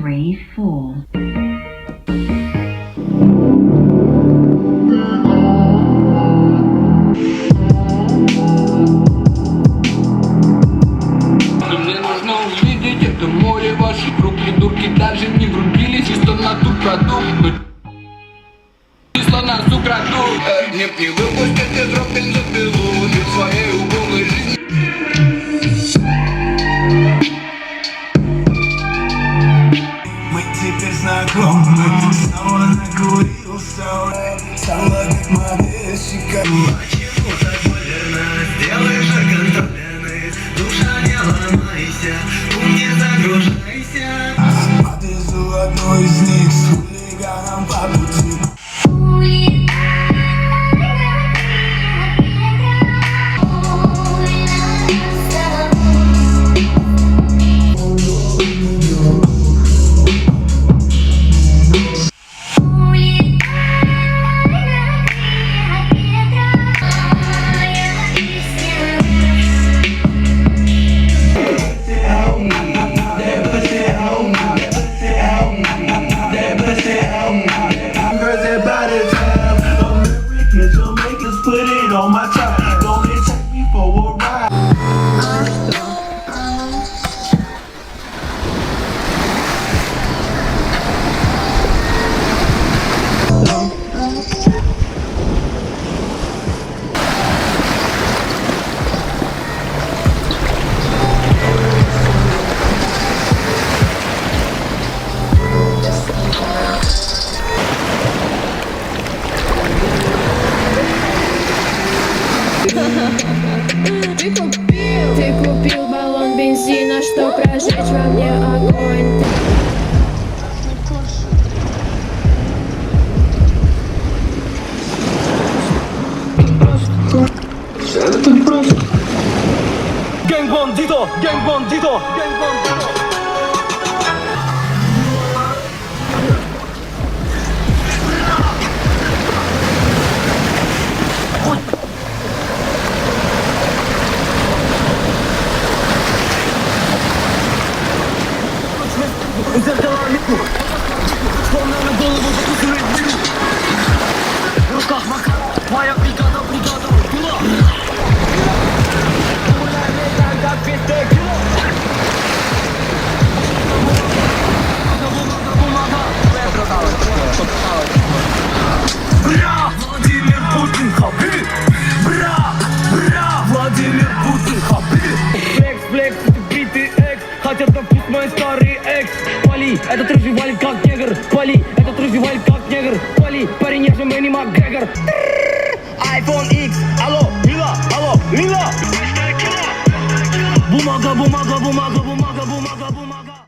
3, 4. Мне нужно увидеть это море ваших рук. Придурки даже не врубились, и что на ту продукт. Числа нас украдут. Нет, не выпустят из рук бензопилу для своей убогой жизни. Мы теперь знакомы, снова накурился. Стало как мобильщика. Почему так больно? Сделай шаг контрольный. Душа, не ломайся, ум не загружайся. Отвезу одну из них с хулиганом по пути. Put it on my top, don't it take me for a ride. Ты купил баллон бензина, чтоб прожечь во мне огонь. Это просто. Gang bandito, gang bandito, gang bandito. Зеркала метку, словно на голову закусывает дым. В руках мака, моя бригада, бригада, кула. Как 200 кило. Бумага, бра, Владимир Путин, хабиб. Бра, Владимир Путин, хабиб. Флекс, битый экс, хотят напутать мой старый экс. Пали, этот рыжий валит как негр. Пали, этот рыжий валит как негр. Пали, парень, я же Мэнни Макгрегор. iPhone X, алло, Лила, алло, Лила. Бумага, бумага, бумага, бумага, бумага, бумага.